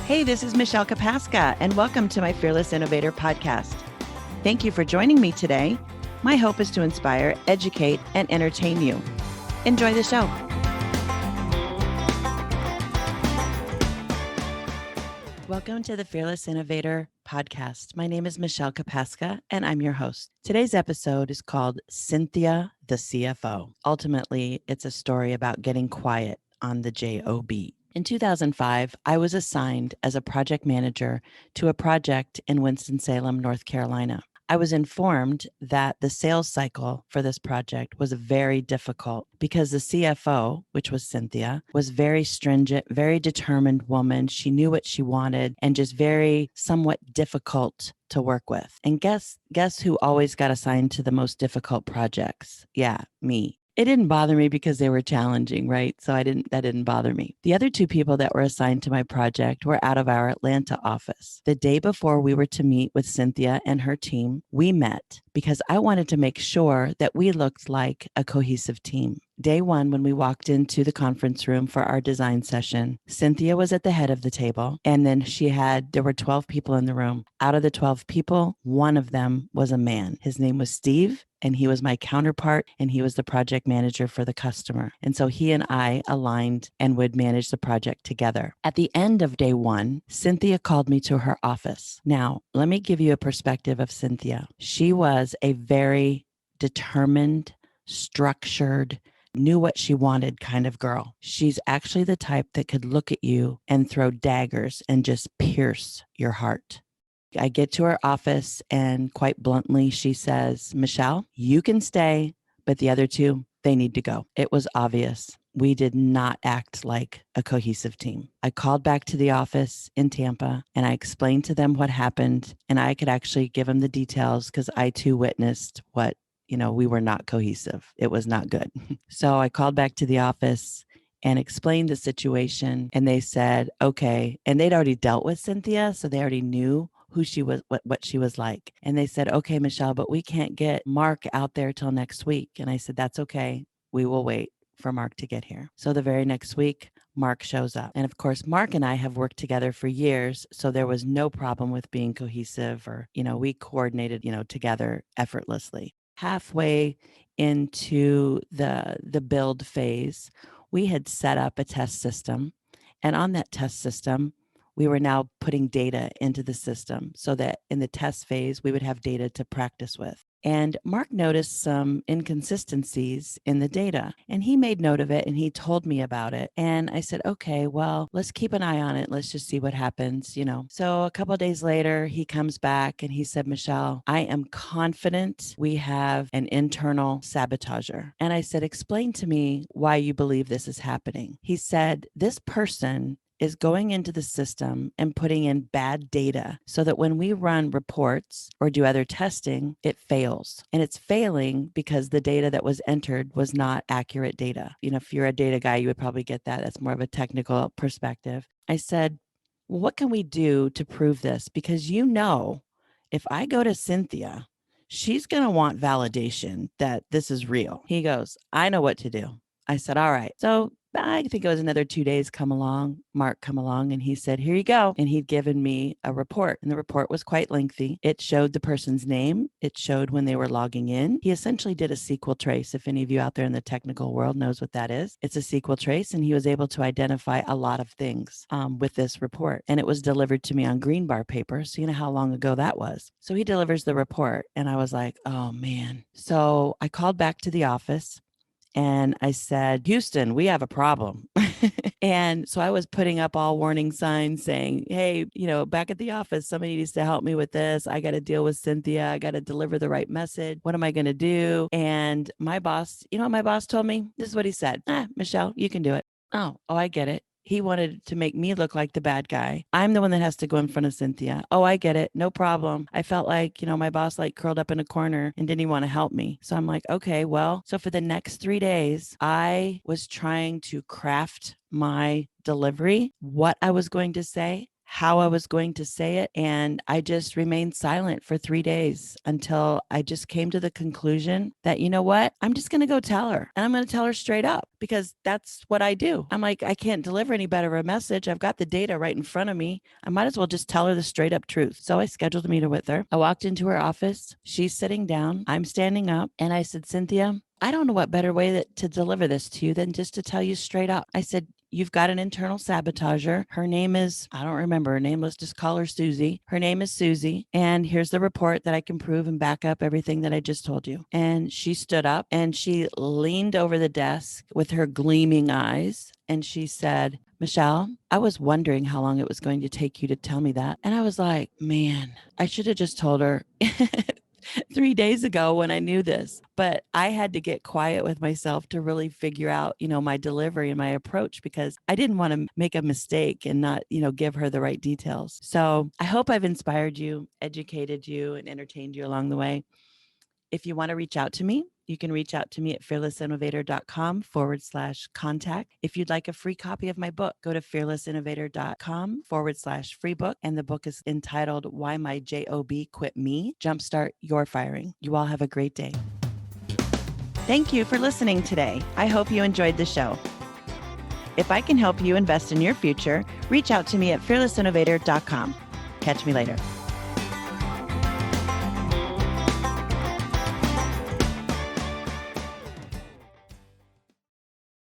Hey, this is Michelle Kapaska, and welcome to my Fearless Innovator podcast. Thank you for joining me today. My hope is to inspire, educate, and entertain you. Enjoy the show. Welcome to the Fearless Innovator podcast. My name is Michelle Kapaska, and I'm your host. Today's episode is called Cynthia the CFO. Ultimately, it's a story about getting quiet on the J.O.B. In 2005, I was assigned as a project manager to a project in Winston-Salem, North Carolina. I was informed that the sales cycle for this project was very difficult because the CFO, which was Cynthia, was very stringent, very determined woman. She knew what she wanted and just very somewhat difficult to work with. And guess who always got assigned to the most difficult projects? Yeah, me. It didn't bother me because they were challenging, right? So that didn't bother me. The other two people that were assigned to my project were out of our Atlanta office. The day before we were to meet with Cynthia and her team, we met because I wanted to make sure that we looked like a cohesive team. Day one, when we walked into the conference room for our design session, Cynthia was at the head of the table. And then there were 12 people in the room. Out of the 12 people, one of them was a man. His name was Steve, and he was my counterpart, and he was the project manager for the customer. And so he and I aligned and would manage the project together. At the end of day one, Cynthia called me to her office. Now, let me give you a perspective of Cynthia. She was a very determined, structured, knew what she wanted kind of girl. She's actually the type that could look at you and throw daggers and just pierce your heart. I get to her office and quite bluntly, she says, Michelle, you can stay, but the other two, they need to go. It was obvious. We did not act like a cohesive team. I called back to the office in Tampa and I explained to them what happened, and I could actually give them the details because I too witnessed what we were not cohesive. It was not good. So I called back to the office and explained the situation, and they said, okay. And they'd already dealt with Cynthia, so they already knew who she was, what she was like. And they said, okay, Michelle, but we can't get Mark out there till next week. And I said, that's okay. We will wait for Mark to get here. So the very next week, Mark shows up. And of course, Mark and I have worked together for years. So there was no problem with being cohesive or, we coordinated, together effortlessly. Halfway into the build phase, we had set up a test system. And on that test system, we were now putting data into the system so that in the test phase, we would have data to practice with. And Mark noticed some inconsistencies in the data, and he made note of it and he told me about it. And I said, okay, well, let's keep an eye on it. Let's just see what happens, So a couple of days later, he comes back and he said, Michelle, I am confident we have an internal sabotager. And I said, explain to me why you believe this is happening. He said, this person is going into the system and putting in bad data so that when we run reports or do other testing, it fails. And it's failing because the data that was entered was not accurate data. If you're a data guy, you would probably get that. That's more of a technical perspective. I said, well, what can we do to prove this? Because if I go to Cynthia, she's going to want validation that this is real. He goes, I know what to do. I said, all right. So I think it was another 2 days Mark come along, and he said, here you go. And he'd given me a report, and the report was quite lengthy. It showed the person's name. It showed when they were logging in. He essentially did a SQL trace. If any of you out there in the technical world knows what that is, it's a SQL trace. And he was able to identify a lot of things with this report. And it was delivered to me on green bar paper. So you know how long ago that was. So he delivers the report, and I was like, oh man. So I called back to the office. And I said, Houston, we have a problem. And so I was putting up all warning signs saying, hey, back at the office, somebody needs to help me with this. I got to deal with Cynthia. I got to deliver the right message. What am I going to do? And my boss, what my boss told me? This is what he said. Michelle, you can do it. Oh, I get it. He wanted to make me look like the bad guy. I'm the one that has to go in front of Cynthia. Oh, I get it. No problem. I felt like, my boss curled up in a corner and didn't even want to help me. So I'm like, okay, well, so for the next 3 days, I was trying to craft my delivery, what I was going to say, how I was going to say it. And I just remained silent for 3 days until I just came to the conclusion that, you know what? I'm just going to go tell her, and I'm going to tell her straight up, because that's what I do. I'm like, I can't deliver any better of a message. I've got the data right in front of me. I might as well just tell her the straight up truth. So I scheduled a meeting with her. I walked into her office. She's sitting down. I'm standing up. And I said, Cynthia, I don't know what better way to deliver this to you than just to tell you straight up. I said, you've got an internal sabotager. Her name is, I don't remember her name. Let's just call her Susie. Her name is Susie. And here's the report that I can prove and back up everything that I just told you. And she stood up and she leaned over the desk with her gleaming eyes. And she said, Michelle, I was wondering how long it was going to take you to tell me that. And I was like, man, I should have just told her 3 days ago when I knew this. But I had to get quiet with myself to really figure out, my delivery and my approach, because I didn't want to make a mistake and not, give her the right details. So I hope I've inspired you, educated you, and entertained you along the way. If you want to reach out to me, you can reach out to me at fearlessinnovator.com/contact. If you'd like a free copy of my book, go to fearlessinnovator.com/free book. And the book is entitled Why My J.O.B. Quit Me, Jumpstart Your Firing. You all have a great day. Thank you for listening today. I hope you enjoyed the show. If I can help you invest in your future, reach out to me at fearlessinnovator.com. Catch me later.